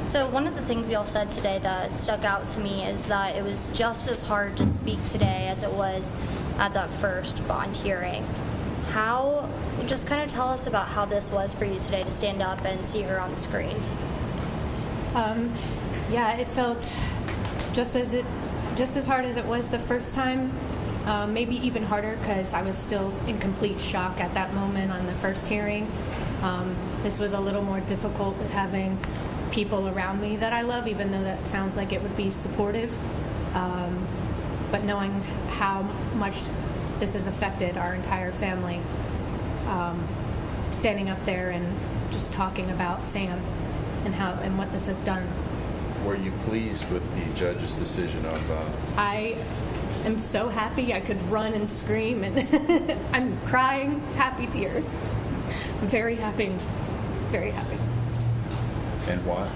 So one of the things y'all said today that stuck out to me is that it was just as hard to speak today as it was at that first bond hearing. Just kind of tell us about how this was for you today to stand up and see her on the screen. Yeah, it felt just as hard as it was the first time. Maybe even harder because I was still in complete shock at that moment on the first hearing. This was a little more difficult with having people around me that I love, even though that sounds like it would be supportive. But knowing how much this has affected our entire family, standing up there and just talking about Sam and what this has done. Were you pleased with the judge's decision of? I am so happy I could run and scream, and I'm crying happy tears. I'm very happy, very happy. And why?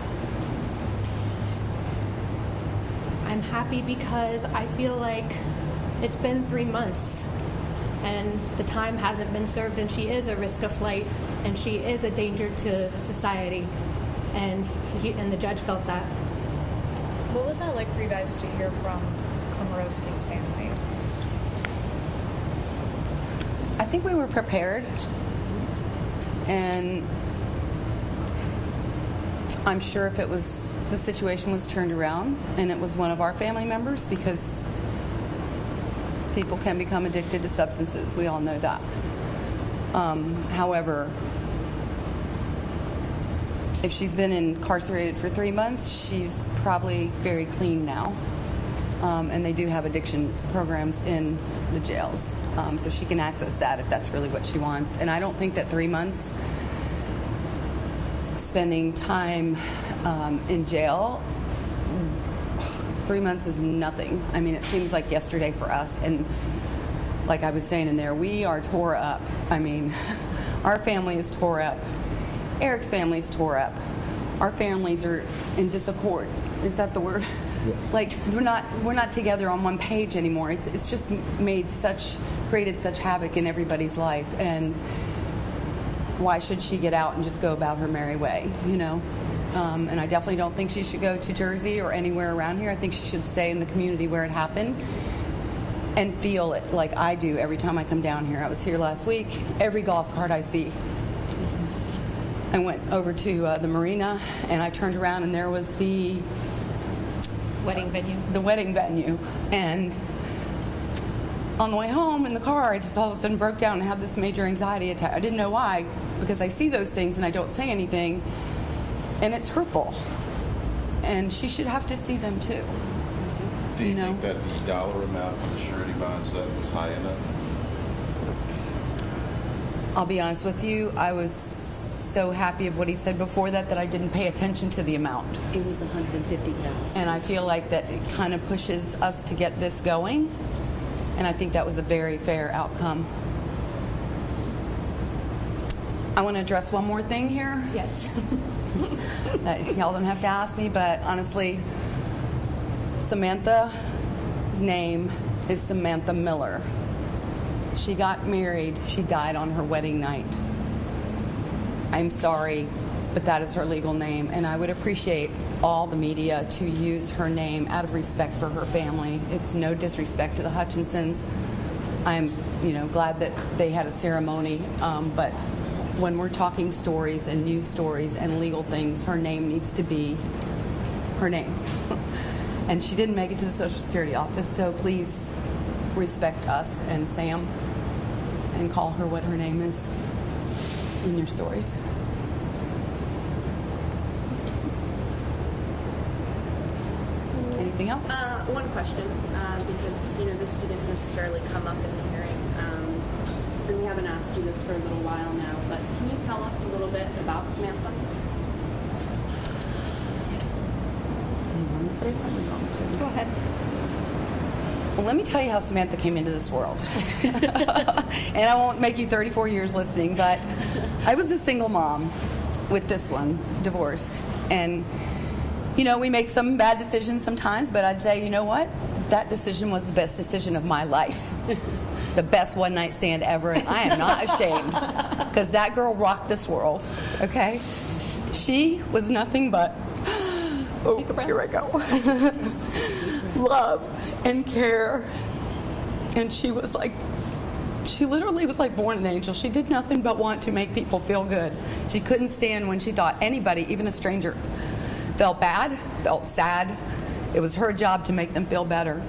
I'm happy because I feel like it's been 3 months and the time hasn't been served, and she is a risk of flight and she is a danger to society, and the judge felt that. What was that like for you guys to hear from Komorowski's family? I think we were prepared, and I'm sure if the situation was turned around and it was one of our family members, because people can become addicted to substances. We all know that. However, if she's been incarcerated for 3 months, she's probably very clean now. And they do have addiction programs in the jails. So she can access that if that's really what she wants. And I don't think that 3 months spending time in jail, 3 months is nothing. I mean, it seems like yesterday for us. And like I was saying in there, we are tore up. I mean, our family is tore up. Eric's family is tore up. Our families are in disaccord. Is that the word? Yeah. Like we're not together on one page anymore. It's just created such havoc in everybody's life. And why should she get out and just go about her merry way? You know. And I definitely don't think she should go to Jersey or anywhere around here. I think she should stay in the community where it happened and feel it like I do every time I come down here. I was here last week. Every golf cart I see. I went over to the marina, and I turned around, and there was the wedding venue. The wedding venue. And on the way home in the car, I just all of a sudden broke down and had this major anxiety attack. I didn't know why, because I see those things and I don't say anything, and it's hurtful. And she should have to see them too. Do you think that the dollar amount for the surety bond set was high enough? I'll be honest with you, I was so happy of what he said before that I didn't pay attention to the amount. It was $150,000. And I feel like that it kind of pushes us to get this going, and I think that was a very fair outcome. I want to address one more thing here. Yes. Y'all don't have to ask me, but honestly, Samantha's name is Samantha Miller. She got married. She died on her wedding night. I'm sorry, but that is her legal name, and I would appreciate all the media to use her name out of respect for her family. It's no disrespect to the Hutchinsons. I'm, glad that they had a ceremony, but when we're talking stories and news stories and legal things, her name needs to be her name. And she didn't make it to the Social Security office, so please respect us and Sam and call her what her name is in your stories. Anything else? One question, because this didn't necessarily come up in the hearing, and we haven't asked you this for a little while now, but can you tell us a little bit about Samantha? You want to say something? Go ahead. Well, let me tell you how Samantha came into this world. And I won't make you 34 years listening, but I was a single mom with this one, divorced. And, we make some bad decisions sometimes, but I'd say, you know what? That decision was the best decision of my life. The best one-night stand ever, and I am not ashamed, because that girl rocked this world, okay? She was nothing but Oh, Take a breath. here I go. Love and care. And she literally was like born an angel. She did nothing but want to make people feel good. She couldn't stand when she thought anybody, even a stranger, felt bad, felt sad. It was her job to make them feel better.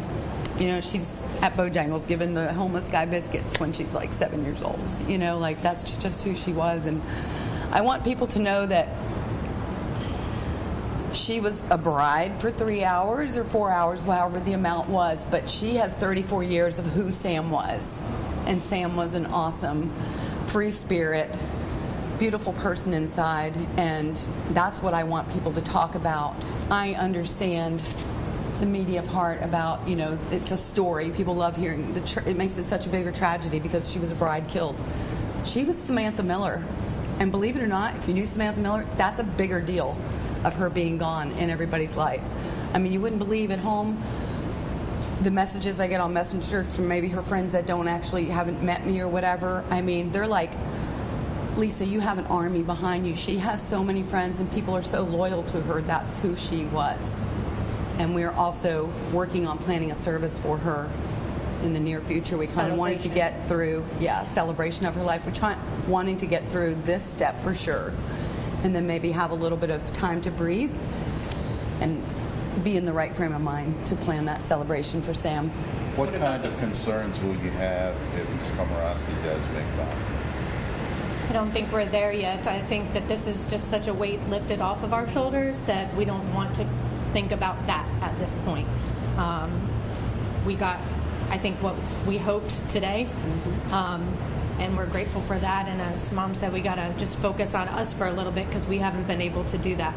You know, she's at Bojangles giving the homeless guy biscuits when she's like 7 years old. You know, like that's just who she was. And I want people to know that she was a bride for 3 hours or 4 hours, however the amount was, but she has 34 years of who Sam was. And Sam was an awesome, free spirit, beautiful person inside, and that's what I want people to talk about. I understand the media part about, you know, it's a story. People love hearing it makes it such a bigger tragedy because she was a bride killed. She was Samantha Miller, and believe it or not, if you knew Samantha Miller, that's a bigger deal of her being gone in everybody's life. I mean, you wouldn't believe at home the messages I get on Messenger from maybe her friends that haven't met me or whatever. I mean, they're like, Lisa, you have an army behind you. She has so many friends and people are so loyal to her. That's who she was. And we're also working on planning a service for her in the near future. We kind of wanted to get through, celebration of her life. We're wanting to get through this step for sure. And then maybe have a little bit of time to breathe and be in the right frame of mind to plan that celebration for Sam. What kind of concerns will you have if Ms. Komorowski does make bond? I don't think we're there yet. I think that this is just such a weight lifted off of our shoulders that we don't want to think about that at this point. We got, I think, what we hoped today. And we're grateful for that. And as Mom said, we got to just focus on us for a little bit because we haven't been able to do that.